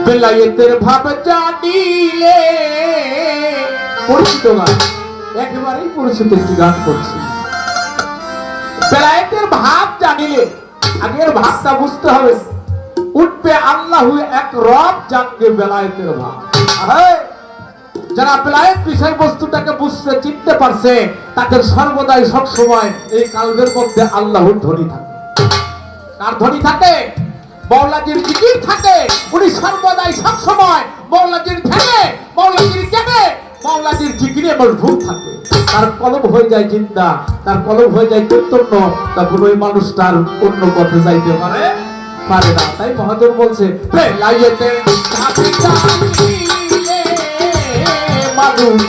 বেলায়েতের ভাব জানিলে পরিচিত গান, একেবারেই পরিচিত একটি গান করছি। বেলায়েতের ভাব জানিলে, আগের ভাবটা বুঝতে হবে। উঠবে আল্লাহু এক রব জানবে বেলায়েতের ভাব। যারা বেলায়েত বিষয় বস্তুটাকে বুঝতে চিনতে পারছে, তাদের সর্বদাই সব সময় এই কালবের মধ্যে আল্লাহর ধ্বনি থাকে। কার ধ্বনি থাকে? মৌলাজির জিকির থাকে। উনি সর্বদাই সব সময় মৌলাজির ধ্যানে, মৌলাজির জ্ঞানে, মৌলাজির জিকিরে মশগুল থাকে। তার কলব হয়ে যায় জিন্দা, তার কলব হয়ে যায় চৈতন্য, তখন ওই মানুষটার অন্য পথে যাইতে পারে না। তাই মহাজন বলছে বেলায়েতে ভাবে জানিলে মানুষ,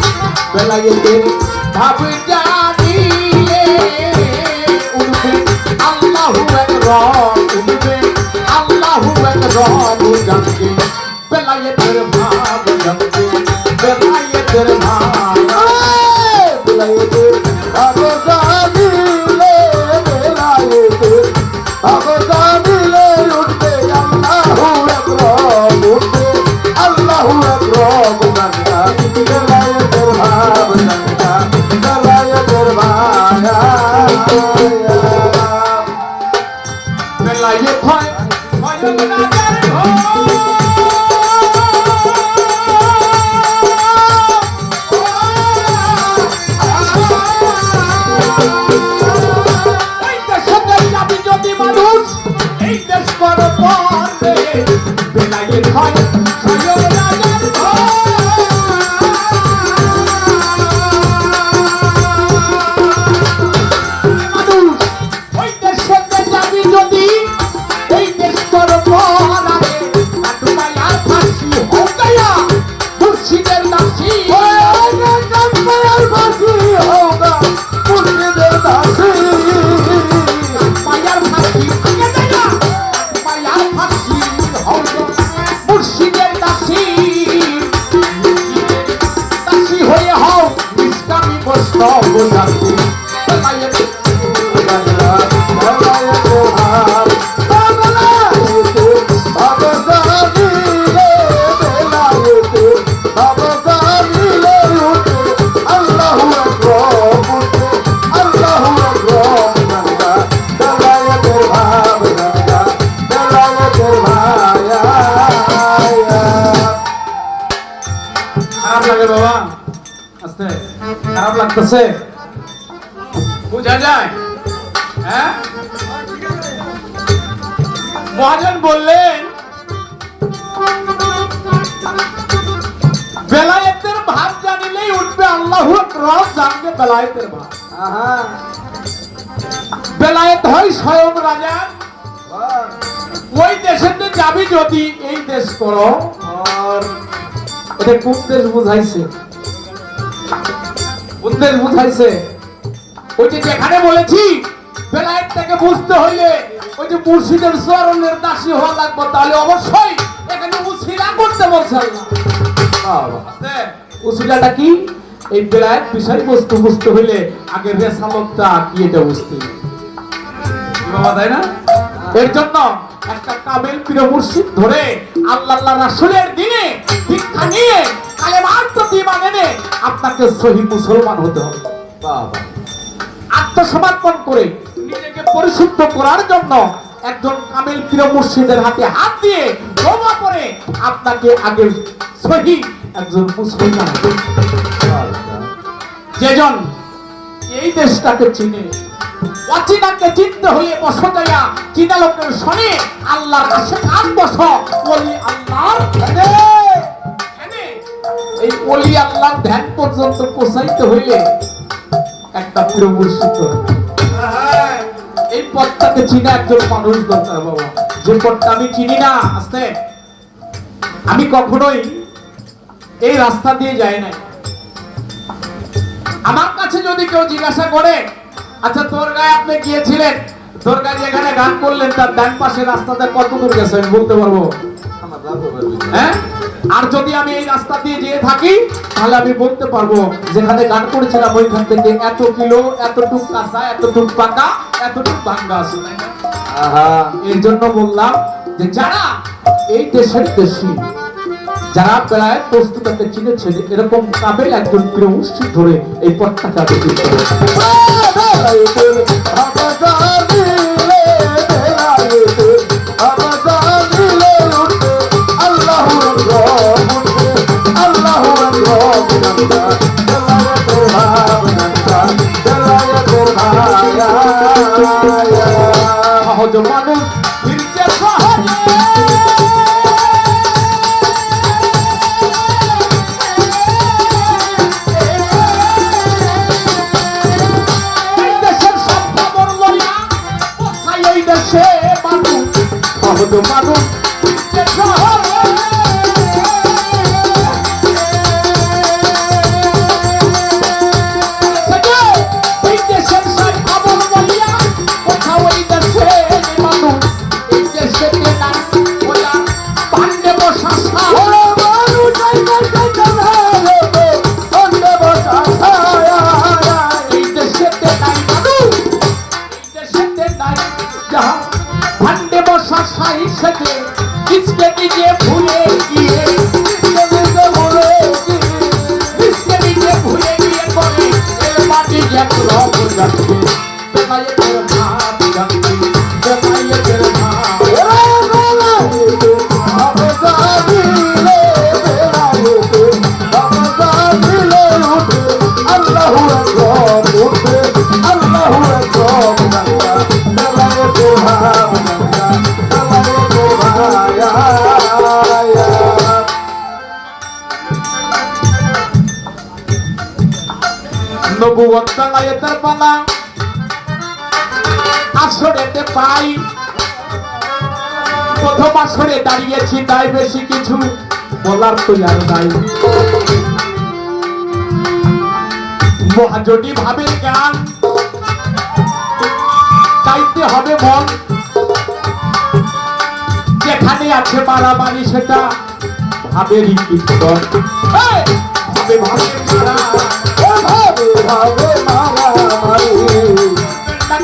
বেলায়েতে ভাবে জানিলে উঠবে আল্লাহু এক রব, উঠবে আল্লাহু এক রব জানবে বেলায়েতের ভাব জানবে বেলায়েতের ভাব। বেলায়েতের ভাব জানিলে, বেলায়েতের ভাব জানিলে উঠবে আল্লাহু এক রব, উঠবে আল্লাহু এক রব জানবে বেলায়েতের ভাব জানবে বেলায়েতের ভাব। বেলায়েত হয় খারাপ লাগতেছে, বুঝা যায়। হ্যাঁ, মহাজন বললেন বেলায়েতের ভাব জানিলেই উঠবে আল্লাহু এক রব জানবে বেলায়েতের ভাব। বেলায়েত হয় স্বয়ং রাজা। ওই দেশেতে যাবি যদি এই দেশ করো, এটা কোন দেশ বুঝাইছে? উদ্দেশ্য বুঝাইছে ওই যে যেখানে বলেছি বেলায়েতটাকে বুঝতে হইলে ওই যে মুর্শিদের চরণের দাসী হওয়া লাগবে, তাহলে অবশ্যই এখানে উসিলা করতে বলছে আল্লাহ। উসিলাটা কি? এই বেলায়েত বিষয় বস্তু বুঝতে হইলে আগে রেসালতটা কি এটা বুঝতে বাবা, তাই না? এর জন্য একটা কামেল পীর মুর্শিদ ধরে আল্লাহ রাসূলের দিনে দীক্ষা নিয়ে কালেমার প্রতি ঈমান এনে আপনাকে সহি মুসলমান হতে হবে। বাবা, আত্মসমর্পণ করে নিজেকে পরিশুদ্ধ করার জন্য একজন কামেল পীর মুর্শিদের হাতে হাত দিয়ে দোয়া করে আপনাকে আগে সহি একজন মুসলমান হতে হবে। যেজন এই দেশটাকে চিনে, অচিনাকে চিনতে হয়ে বসো যাইয়া চিনা লোকের শোনে আল্লাহর কাছে কান বস। ওলি আল্লাহর ধ্যানে, এই ওলি আল্লাহর ধ্যান পর্যন্ত পৌঁছাইতে হইলে একটা পুরো মুর্শিদ, এই পথটাকে চিনা একজন মানুষ দরকার বাবা। যে পথটা আমি চিনি না, আস্তে আমি কখনোই এই রাস্তা দিয়ে যাই নাই। আমার কাছে যদি কেউ জিজ্ঞাসা করে আচ্ছা তোর গায়ে আপনি গিয়েছিলেন, তোর গায়ে যেখানে গান করলেন তার ডান পাশে রাস্তাতে কত দূর গেছে আমি বলতে পারবো? হ্যাঁ, আর যদি আমি এই রাস্তা দিয়ে যেয়ে থাকি তাহলে আমি বলতে পারবো যেখানে গান করেছিলাম ওইখান থেকে এত কিলো, এতটুক কাঁচা, এতটুক পাকা, এতটুক ভাঙ্গা আছে। এর জন্য বললাম যে যারা এই দেশের দেশী যারা বেলায় বস্তুটাকে চিনেছে এরকম কাবেল একজন প্রিয় মুর্শিদ ধরে এই পথটাকে আবিষ্কৃত করেছে। সহজ মানুষ ফিরছে সহজে, সহজ মানুষ किसके नीचे भूले किए किसके नीचे भूले किए कोई माटी जब रोक जाती बेमाये तेरे भाग जाती बेमाये तेरे भाग अबे जाती ले बेमाये तेरे अबे जाती ले उठे अल्लाहु अकबर उठे अल्लाहु अकबर बेमाये तेरे भाग নবুয়ত বেলায়েতের পালা আসরেতে পাই, প্রথম আসরে দাঁড়িয়েছি তাই বেশি কিছু বলার তো আর নাই। মহাজনী ভাবের গান গাইতে হবে মন, যেখানে আছে মারামারি সেটা ভাবেরই কীর্তন। ভাবে ভাবে মারা ভাবে ভাবে মারামারি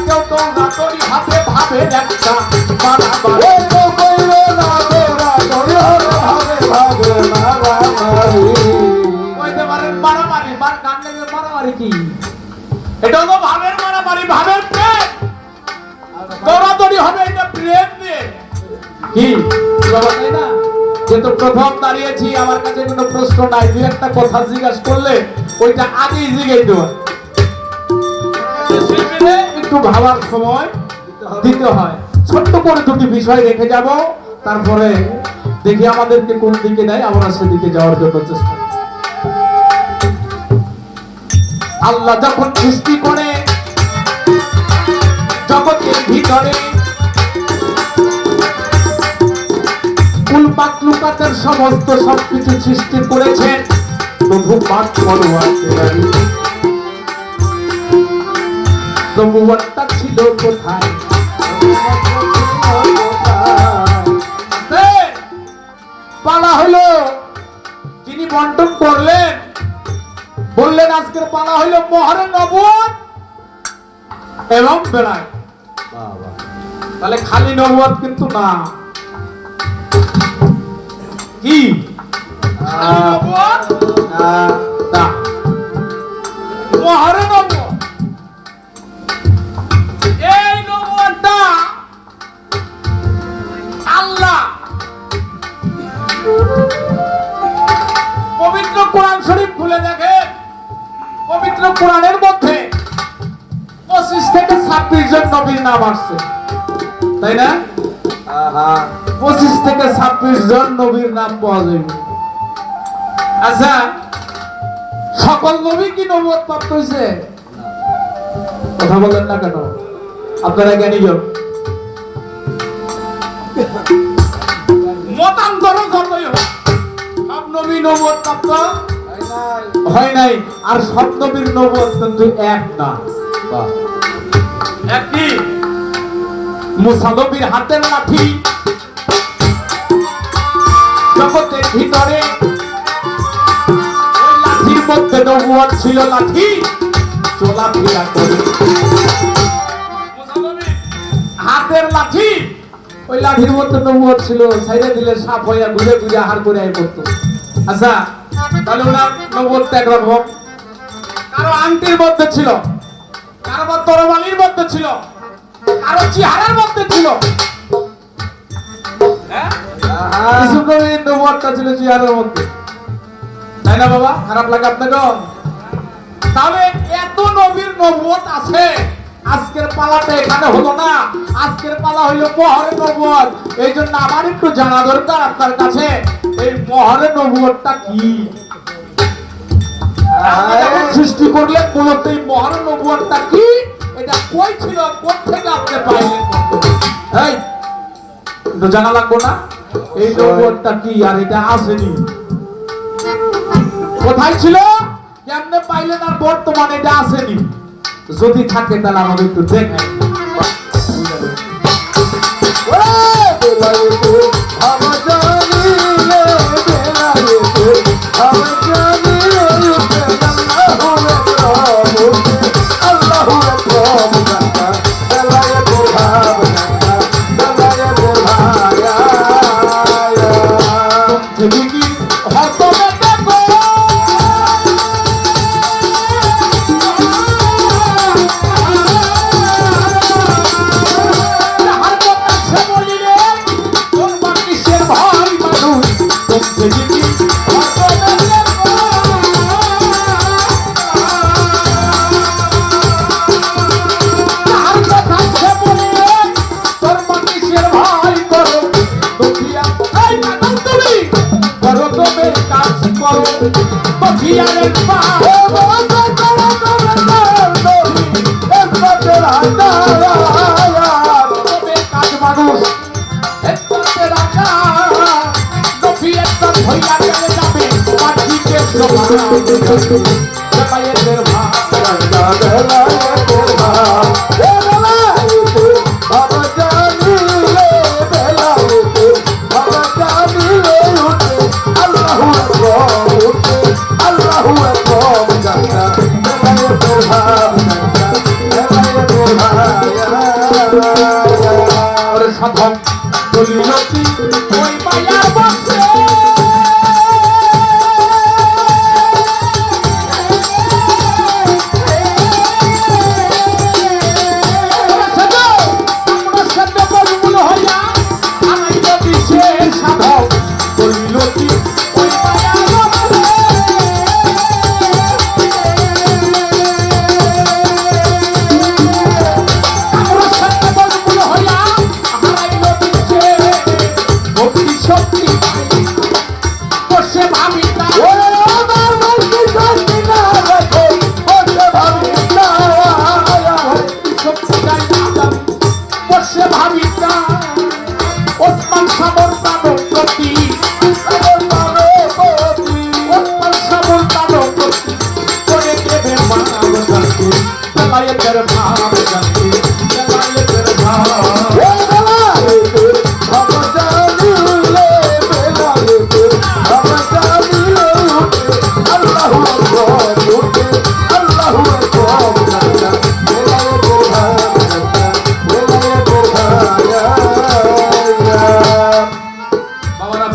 কেউ তো না করি ভাবে ভাবে একটা মারামারি ভাবে ভাবে মারামারি কইতে পারেন মারামারি গান নেবে মারামারি কি? এটা হলো ভাবের মারামারি, ভাবের প্রেম দৌড়াদৌড়ি হবে, এটা প্রেম নিয়ে কি বাবা, তাই না? যেহেতু প্রথম দাঁড়িয়েছি আমার কাছে কোনো প্রশ্ন নাই, দুই একটা কথা জিজ্ঞাসা করলে ওইটা আগেই জিজ্ঞেস দেওয়া, একটু ভাবার সময় দিতে হয়। ছোট্ট করে দুটি বিষয় রেখে যাব, তারপরে দেখি আমাদেরকে কোন দিকে নেয়, আমরা সেদিকে যাওয়ার জন্য চেষ্টা করি। আল্লাহ যখন সৃষ্টি করে জগতের ভিতরে মাকলুকাতের সমস্ত সবকিছু সৃষ্টি করেছেন, প্রভু পাক নবুয়তটা ছিল কোথায়? পালা হলো, যিনি বন্টন করলেন বললেন আজকের পালা হলো মোহরে নবুয়ত এবং বেলায়েত। তাহলে খালি নবুয়ত কিন্তু না, কি মোহরে নবুয়ত। এই নবুয়তটা আল্লাহ পবিত্র কোরআন শরীফ খুলে দেখেন, পবিত্র কোরআনের মধ্যে 25 থেকে 26 জন নবীর নাম আসছে, তাই না? 25 থেকে 26 জন নবীর নাম পাওয়া যাবে। আচ্ছা, সকল নবী কি নবুয়ত প্রাপ্ত হয়েছে? কথা বলেন না কেন? আপনারা জ্ঞানীজন। মতান্তর যতই হোক সব নবী নবুয়ত প্রাপ্ত হয় নাই, আর সব নবীর নবুয়ত কিন্তু এক না। একই মুসা নবীর হাতের লাঠি জগতের ভিতরে, ওই লাঠির মধ্যে নবুয়ত ছিল, লাঠি চলাফেরা করে। হাতের লাঠি, ওই লাঠির মধ্যে নবুয়ত ছিল, ছাইড়ে দিলে সাপ হইয়া ঘুরে ঘুরে আহার করে আয় করতো। আচ্ছা, তাহলে ওনার নবুয়তটা একরকম। কারো আংটির মধ্যে ছিল, কারো বা তরবারির মধ্যে ছিল, কারো চেহারার মধ্যে ছিল। কিছু নবীর নবুয়তটা ছিল চেহারার মধ্যে, তাই না বাবা? খারাপ লাগে আপনাকে? তাহলে এত নবীর নবুয়ত আছে, আজকের পালাটা এখানে হলো না, আজকের পালা হইলো মহরে নবুয়ত। এই জন্য আমার একটু জানা দরকার আপনার কাছে, এই মহরে নবুয়তটা কি? সৃষ্টি করলেন মূলত এই মহরে নবুয়তটা কি, এটা কই ছিল, কোথা থেকে আপনি পাইলেন? এই তো জানা লাগবে না এই নবুয়তটা কি, আর এটা আসেনি কোথায় ছিল, কেমনে পাইলেন, আর বর্তমানে এটা আসেনি? যদি থাকে তাহলে আমাদের একটু দেখেন।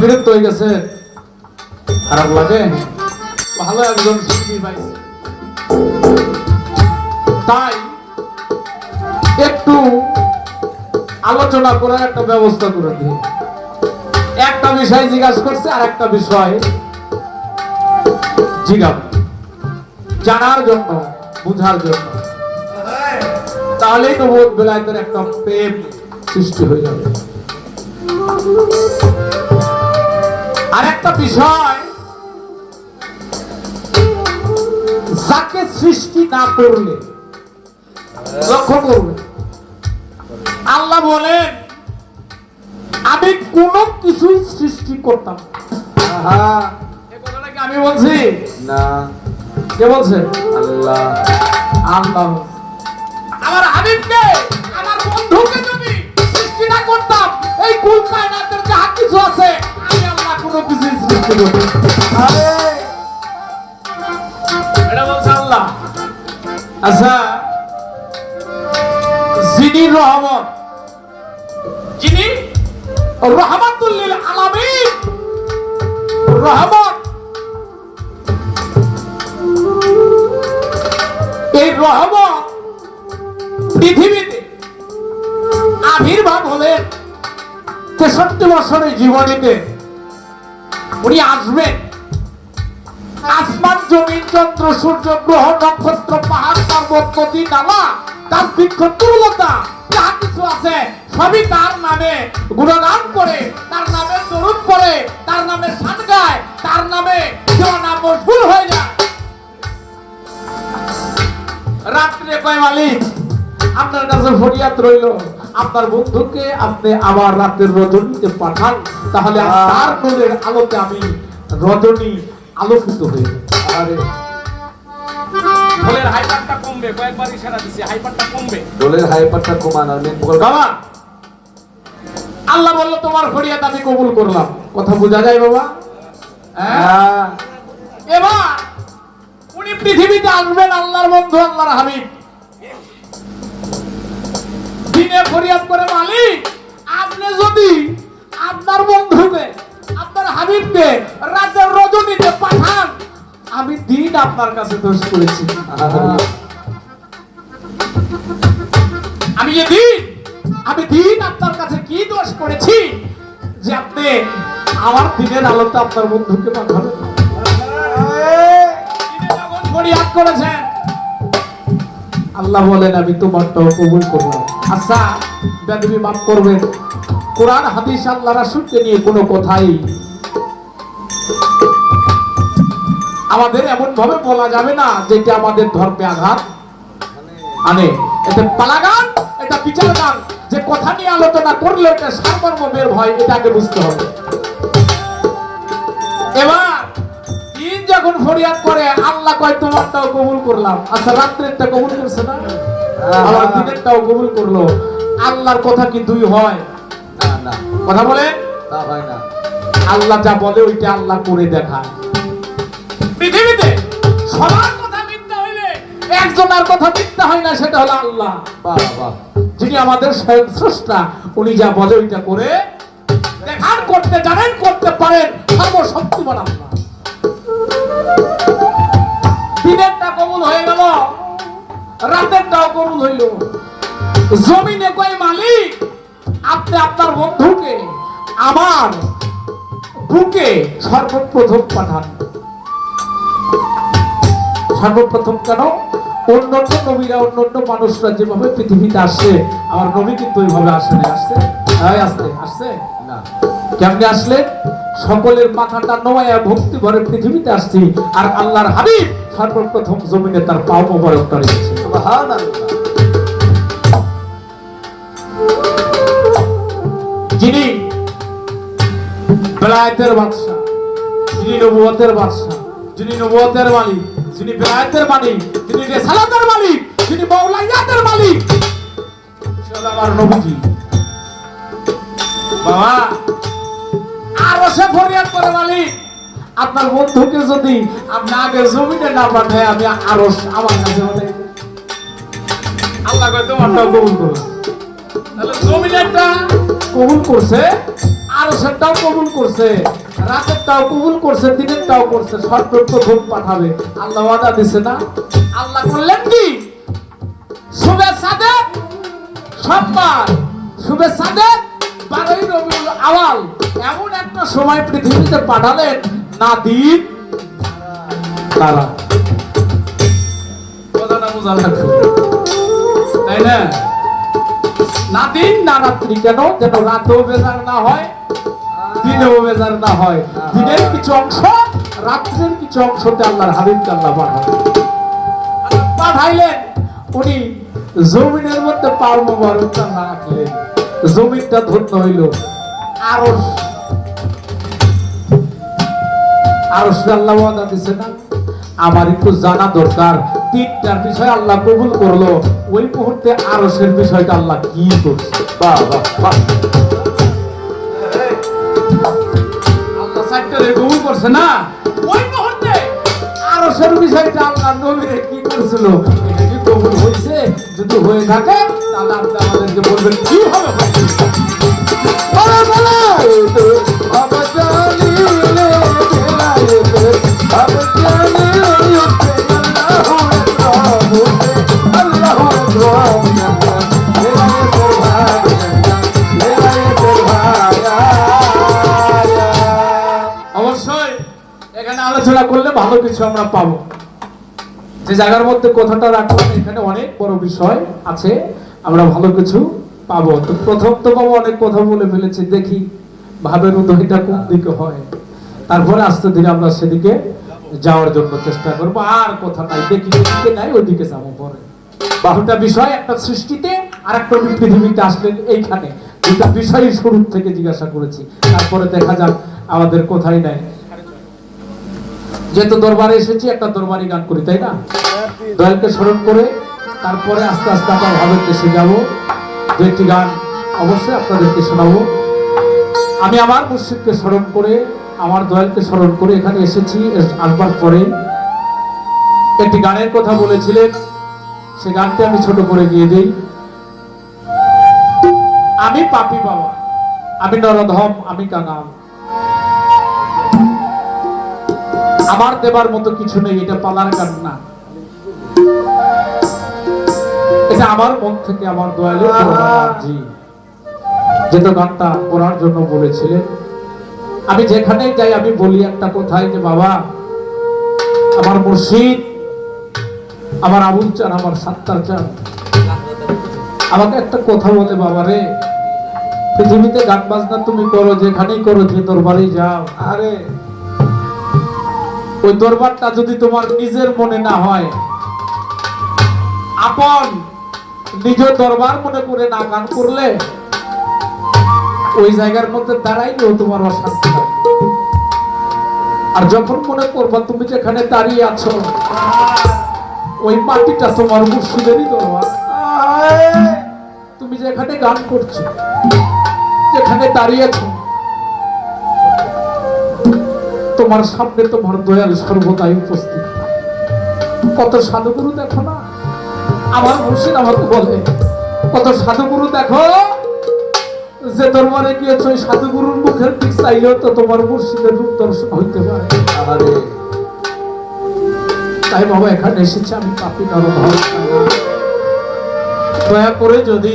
বিরক্ত হয়ে গেছে, খারাপ লাগে? ভালো একজন শিল্পী পাইছে, তাই একটু আলোচনা করার একটা ব্যবস্থা করে দিই। একটা বিষয় জিজ্ঞাসা করছে, আর একটা বিষয় জিজ্ঞাসা জানার জন্য, বুঝার জন্য, তাহলেই তো বোধ বেলায়েতের একটা প্রেম সৃষ্টি হয়ে যাবে। আর একটা বিষয়, যাকে সৃষ্টি না করলে, লক্ষ্য করবে, আল্লাহ বলেন আমি কোন কিছুই সৃষ্টি করতাম না। এই কথাটা কি আমি বলছি? না, কে বলছে? আল্লাহ। আল্লাহ আমার হাবিবকে, আমার বন্ধুকে যদি সৃষ্টি না করতাম, এই কুল কায়নাতের যা কিছু আছে, আমি আল্লাহ কোনো কিছু সৃষ্টি করতাম। আরে এটা বলছে আল্লাহ। আচ্ছা, যিনি রহমত, যিনি রহমাতুল লিল আলামিন, রহমত পৃথিবীতে আবির্ভাব হলেন 63 বছরের জীবনীতে। উনি আসবেন, আসমান জমিন চন্দ্র সূর্য গ্রহ নক্ষত্র পাহাড় পর্বত নদী নালা তার বৃক্ষ তুলতা যা কিছু আছে সবই তার নামে গুণগান করে, তার নামে দরুদ পড়ে, তার নামে শান গায়, তার নামে দেওয়ানা মশগুল হয়ে যায়। রাত্রে কয় মালিক আপনার কাছে ফরিয়াদ রইল, আপনার বন্ধুকে আপনি আবার রাতের রজনীতে পাঠান, তাহলে তার নূরের আলোতে আমি রজনী আলোকিত হয়ে। আরে বলের হাইপারটা কমবে, কয়েকবার ইশারা দিছি হাইপারটা কমবে। দোলের হাইপারটা কমান আর মেন বাবা আল্লাহ বলল তোমার ফরিয়াদ আমি কবুল করলাম। কথা বোঝা যায় বাবা? হ্যাঁ। এবার উনি পৃথিবীতে আসবেন, আল্লাহর বন্ধু আল্লাহর হাবিব। দিনে ফরিয়াদ করে মালিক আপনি যদি আপনার বন্ধুকে আপনার হাবিবকে রাতের রজনীতে পাঠান, আমি দিন আপনার কাছে দোষ করেছি। আমি দিন আপনার কাছে কি দোষ করেছি যে আপনি আমার দিনের আলোতে আপনার বন্ধুকে পাঠাবেন? ফরিয়াদ করেছেন, আল্লাহ বলেন আমি তোমারটাও কবুল করলাম। আচ্ছা বেদবি মাফ করবেন, কোরআন হাদিস আল্লাহ রাসূলকে নিয়ে কোনো কথাই আমাদের এমন ভাবে বলা যাবে না যেটা আমাদের ধর্মে আঘাত আনে। এটা পালাগান, এটা বিচার গান, যে কথা নিয়ে আলোচনা করলে এটা সারমর্ম বের হয়, এটাকে বুঝতে হবে। এবার দিন যখন ফরিয়াদ করে আল্লাহ কয় তোমারটাও কবুল করলাম। আচ্ছা রাত্রেরটা কবুল করছে না, আবার দিনেরটাও কবুল করলো। আল্লাহর কথা কি দুই হয়? না না, কথা বলে তা হয় না। আল্লাহ যা বলে ওইটা আল্লাহ করে দেখায়। পৃথিবীতে সবার কথা মিথ্যা হইলে একজনের কথা মিথ্যা হয় না, সেটা হলো আল্লাহ। বাহ বাহ, যিনি আমাদের স্বয়ং স্রষ্টা, উনি যা বলে ওইটা করে দেখান, করতে জানেন, করতে পারেন, সর্বশক্তিমান আল্লাহ। দিনেরটা কবুল হয়ে গেল, রাতেরটাও কবুল হইল। জমিনে কয় মালিক আপনি আপনার বন্ধুকে আমার বুকে সর্বপ্রথম পাঠান। সর্বপ্রথম কেন? অন্যান্য নবীরা অন্যান্য মানুষরা যেভাবে পৃথিবীতে আসছে, আমার নবী কিন্তু ওইভাবে আসে না। আসছে আসছে না। কেমনে আসলে? সকলের মাথাটা নোয়া ভক্তি ভরে পৃথিবীতে আসছি, আর আল্লাহর হাবিব সর্বপ্রথম জমিনে তার পাও মোবারকটা রেখেছে। সুবহানাল্লাহ। যিনি বেলায়েতের বাদশা, যিনি নবুয়তের বাদশা, যিনি নবুয়তের মালিক, যিনি বেলায়েতের মালিক, যিনি রিসালাতের মালিক, যিনি মাওলায়াতের মালিক, সেটা আমার নবীজি। বাবা আরো সে ফরিয়াদ করে মালিক আপনার বন্ধুকে যদি আপনি আগে জমিনে না পাঠায় আমি আরো আমার কাছে পাঠাই। আল্লাহ কয় তোমারটাও কবুল করলাম। তাহলে জমিনেরটা কবুল করছে, আরো সেটাও কবুল করছে, রাতেরটাও কবুল করছে, দিনেরটাও করছে, সর্বপ্রথম পাঠাবে। আল্লাহ ওয়াদা দিছে না? আল্লাহ করলেন কি? শুভেচ্ছা দেব সোমবার, শুভেচ্ছা দেব 12ই রবিউল আওয়াল, এমন একটা সময় পৃথিবীতে পাঠালেন না দিন তারা। কথাটা বোঝা লাগবে তাই না? না দিন না রাত্রি, কেন? যেন রাতেও বেজার না হয়, দিনেও বেজার না হয়। দিনের কিছু অংশ, রাত্রের কিছু অংশতে আল্লাহর হাবিবকে আল্লাহ পাঠাইলেন। উনি জমিনের মধ্যে পাও মোবারকটা রাখলেন, জমিনটা ধন্য হইল। আরশ আল্লাহ ওয়াদা দিছে না? আমার একটু জানা দরকার, তিনটার বিষয় আল্লাহ কবুল করলো, ওই মুহূর্তে আরশের বিষয়টা আল্লাহ কি করছে। বাহ বাহ বাহ, আল্লাহ সাইটটারে কবুল করছে না? ওই মুহূর্তে আরশের বিষয়টা আল্লাহ নবীরে কি করছিল, এটা কি কবুল হইছে? যদি হয়ে থাকে তাহলে আপনি আমাদেরকে বলবেন কি হবে। বলো বলো বাবা জানিলে বেলায়েতে বাবা জানিলে আল্লাহু আকবার, আল্লাহু আকবার। বিবেচনা করলে ভালো কিছু আমরা পাবো। যে জায়গার মধ্যে কথাটা রাখলাম এখানে অনেক বড় বিষয় আছে, আমরা ভালো কিছু পাবো। তো প্রথম তো বাবা অনেক কথা বলে ফেলেছি, দেখি ভাবের উদয়টা কোন দিকে হয়, তারপরে আস্তে ধীরে আমরা সেদিকে যাওয়ার জন্য চেষ্টা করবো। আর কথা নাই, দেখি যেদিকে নাই ওইদিকে যাবো পরে। বারোটা বিষয় একটা সৃষ্টিতে, আর একটা পৃথিবীতে আসলেন এইখানে, দুটা বিষয়ই শুরু থেকে জিজ্ঞাসা করেছি, তারপরে দেখা যাক আমাদের কোথায় নাই। যেহেতু দরবারে এসেছি, একটা দরবারি গান করি, তাই না? দয়ালকে স্মরণ করে তারপরে আস্তে আস্তে আমরা ভাবের দেশে যাবো। দুইটি গান অবশ্যই আপনাদেরকে শোনাবো। আমি আমার মুর্শিদকে স্মরণ করে, আমার দয়ালকে স্মরণ করে এখানে এসেছি। আসবার পরে একটি গানের কথা বলেছিলেন, সে গানটি আমি ছোট করে গিয়ে দিই। আমি পাপী বাবা, আমি নরধম, আমি কাঙাল, আমার দেবার মতো কিছু নেই। এটা পালার গান না, এটা আমার মন থেকে আমার দয়ালের জি যেটা গানটা করার জন্য বলেছিলেন। আমি যেখানে যাই আমি বলি একটা কথাই, যে বাবা আমার মুর্শিদ, আমার আবুল চান, আমার সাত্তার চান আমাকে একটা কথা বলে, বাবা রে পৃথিবীতে গান বাজনা তুমি করো, যেখানেই করো, যে দরবারেই যাও, আরে ওই দরবারটা যদি তোমার নিজের মনে না হয়, আপন নিজ দরবার মনে করে না গান করলে, ওই জায়গার মধ্যে দাঁড়াইলেও তোমার অশান্তি লাগবে। আর যখন মনে করবা তুমি যেখানে দাঁড়িয়ে আছো ওই মাটিটা তোমার মুর্শিদেরই দরবার, তুমি যেখানে গান করছো, যেখানে দাঁড়িয়েছ, তোমার সামনে তোমার দয়াল সর্বদাই উপস্থিত। কত সাধুগুরু দেখো না, আমার মুর্শিদ আমাকে বলে, কত সাধুগুরু দেখো, যে দরবারে গিয়েছো ওই সাধুগুরুর মুখের দিক চাইলেও তো তোমার মুর্শিদের রূপ দর্শন হইতে পারে। আরে তাই বাবা এখানে এসেছে, আমি পাপী নরধম, দয়া করে যদি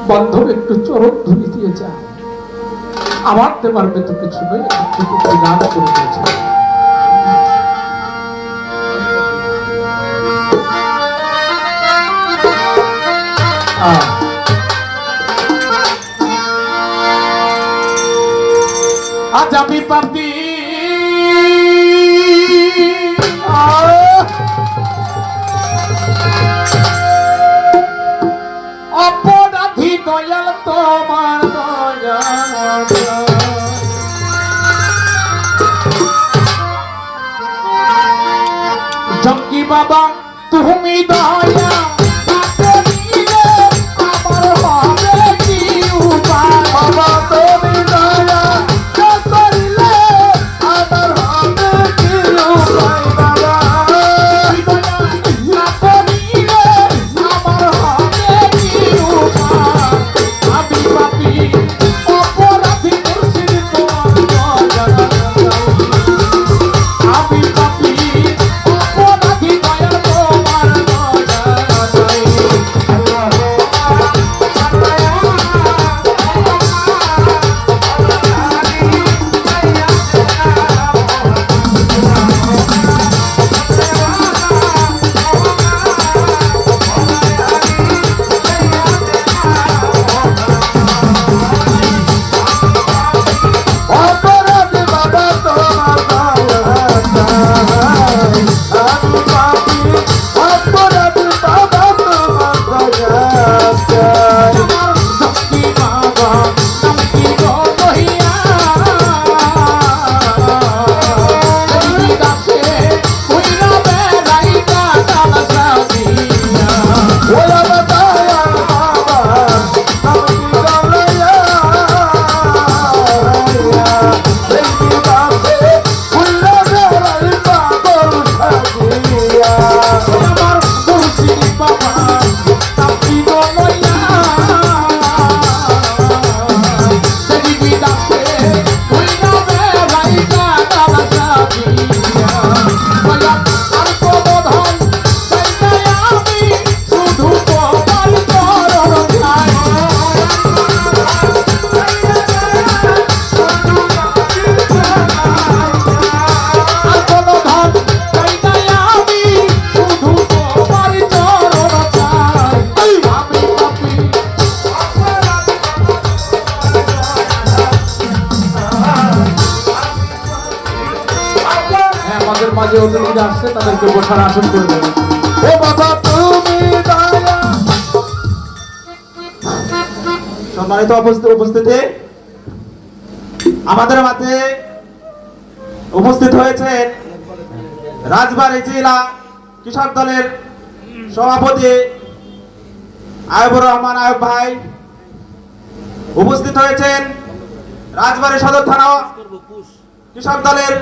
বান্ধব একটু চরণ ধুলি দিয়ে যায়, আমার দেবার তো কিছু নেই, গান করে দিয়েছে। আজ আমি পাপী অপরাধী, দয়াল তোমার দয়া, জঙ্গি বাবা তুমি দয়া মাঝে অতিথিরা আসছে তাদেরকে বসার আসন করে দেবেন। ও বাবা তুমি দয়া। সম্মানিত উপস্থিতি, আমাদের মাঝে উপস্থিত হয়েছেন রাজবাড়ী জেলা কৃষক দলের সভাপতি আয়ুবুর রহমান আয়ুব ভাই, উপস্থিত হয়েছেন রাজবাড়ী সদর থানা কৃষক দলের